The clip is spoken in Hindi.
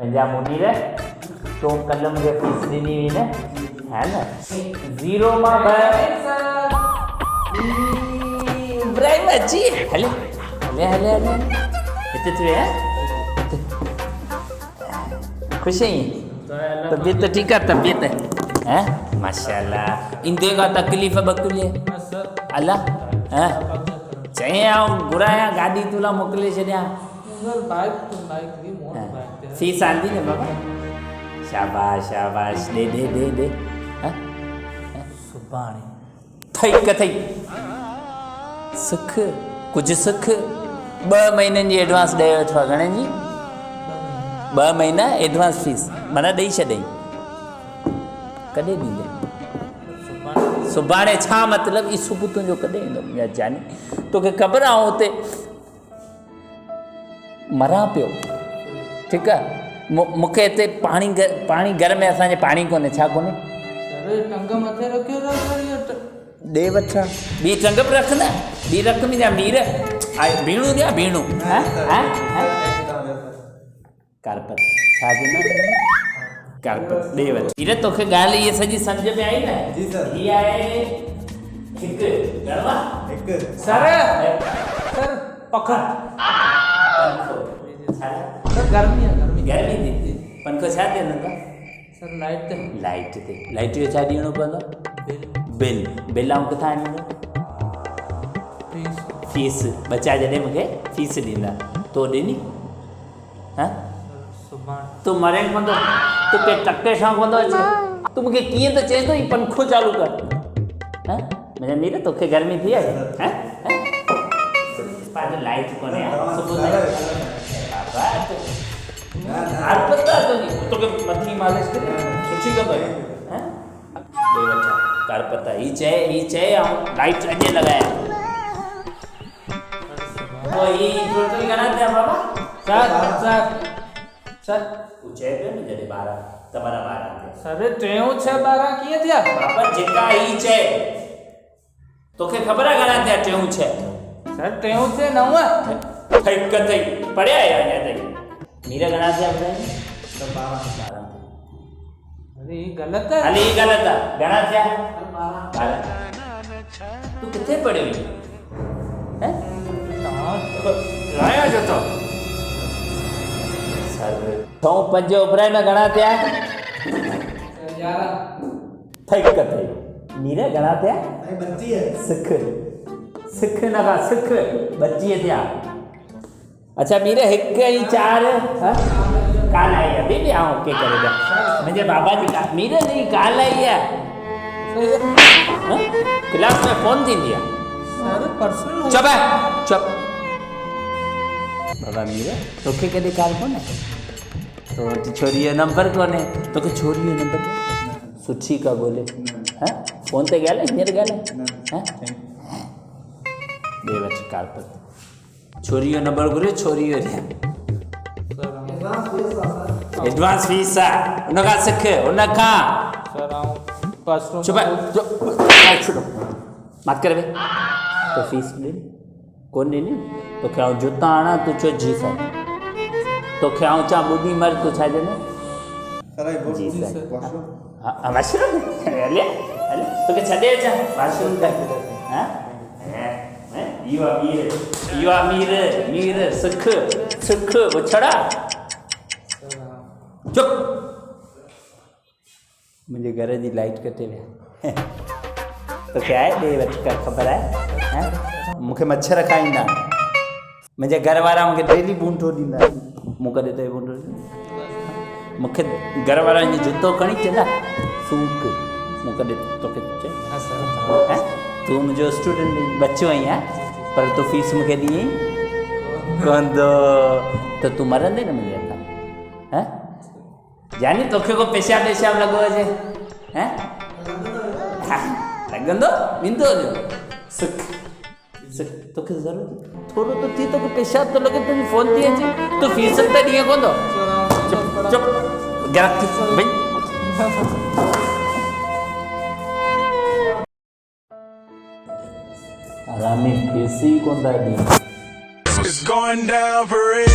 पंजा मुनी रे तो कल मुझे फीस ॾिनी हुई न है न 0 मां 2 इब्राहिम अची हले हले हले हले हिते तू है खुश है तबीयत ठीक है तबीयत है माशाल्लाह इंदे का तकलीफ़ बकुले अल्लाह हैं चई आऊं घुराया गाड़ी तुला मोकले छॾियां फीस आंदी ने बाबा शाबाश शाबाश दे हाँ सुभाणे थई कथई सिख कुछ सिख 2 महीननि जी एडवांस ॾे वठो घणे जी 2 महीना एडवांस फीस माना ॾेई छॾई कॾहिं ॾींदे सुभाणे छा मतिलबु ई सुबुह तुंहिंजो कॾहिं ईंदो मुंहिंजा जानी तोखे ख़बर आहे हुते मरां पियो ठीकु आहे मूंखे हिते पाणी घर में असांजे पाणी कोन्हे छा कोन्हे ॾे वठां ॿी टंग बि रख न ॿी रख मुंहिंजा मीर भीणू ॾियां भीणू कारपत छा चवंदा कारपत ॾे वठ हीर तोखे ॻाल्हि इहा सॼी सम्झ में आई न जी सर हीअ आहे हिकु गड़वा हिकु सर सर पखो सर गर्मी है गर्मी थी पंखो छा थिए न सर लाइट ते लाइट जो छा ॾियणो पवंदो बिल ऐं किथां ॾींदो फीस बचा जॾहिं मूंखे फीस ॾींदा तो ॾिनी हां तूं मरे पवंदो तूं के टके सां पवंदो अचे तूं मूंखे कीअं त चए थो ई पंखो चालू कर हां मुंहिंजा मीर तोखे गर्मी थी आहे हां पंहिंजो लाइट कोन्हे सुबुह तोखे मथी मालिश करे सुठी कंदो हां ॾे वठा कारपता ही चए ऐं लाइट अॼु लॻाया तो ही टोटल घणा थिया बाबा सर तूं चए पियो न जॾहिं 12 તમારા 12 थिया सर 3 6 12 कीअं थिया बाबा जेका ही चए तोखे ख़बर आहे घणा थिया 3 6 सर 3 6 9 ठई कथई पढ़िया आहे अञा ताईं मीरा घणा थिया ॿुधाई सर 12 अरे ये गलत है हली गलत आहे घणा थिया 12 तूं किथे पढ़ियो हैं लाया जो तो सर 5 इब्राहिम घणा थिया 11 ठई कथई मीरा घणा थिया 32 सिख न का सिख 25 थिया अच्छा मीरा 1 ऐं 4 हां काल आई आहे बेबी आऊं के करेगा मुंहिंजे बाबा जी का मीरा जी काल आई आहे क्लास में फोन थींदी आहे सर पर्सनल चुप बाबा मीरा तोखे कॾहिं काल कोन्हे तो वटि छोरीअ जो नंबर कोन्हे तोखे छोरीअ जो नंबर सुठी का ॻोल्हे हां फोन ते ॻाल्हाए हींअर ॻाल्हाए हां ॾे वठ कारपत छोरीअ जो नंबर घुरे छोरीअ जो एडवांस फीस आहे हुन खां सिख हुन खां सर पर्सनल चुप मत कर बे तो फीस ॾे कोन ॾिनी तोखे आउं जूता आणा तूं चओ जी सर तोखे आउं चवां ॿुधी मर तूं छा चवंदे जी सर हा मशरूम हले तोखे छॾे अचां मशरूम कर हां इहो मीर सिख उछड़ा चुप मुंहिंजे घर जी लाइट कटे विया तोखे आहे ॾे वठ कर ख़बर आहे हां मूंखे मच्छर खाईंदा मुंहिंजे घर वारा मूंखे डेली बूंठो ॾींदा मूं कॾहिं त बूंठो मूंखे घर वारा ईअं जुतो खणी चवंदा सूक मूं कॾहिं तोखे चए तूं मुंहिंजो स्टूडेंट बच्चो आई आहे पर तूं फीस मूंखे ॾींअं कोन त तूं मरंदे न मुंहिंजे हथां हां जानी तोखे को पेशाब लॻो हुजे हैं लॻंदो ॾींदो सिख तोखे ज़रूरु थोरो तो थी तोखे पेशाब तो लॻे तुंहिंजी फोन थी अचे तूं फीस त ॾींहं कोन थो चुप ग्राहक भई आरामी फीस ही कोन था ॾियनि It's going down for real.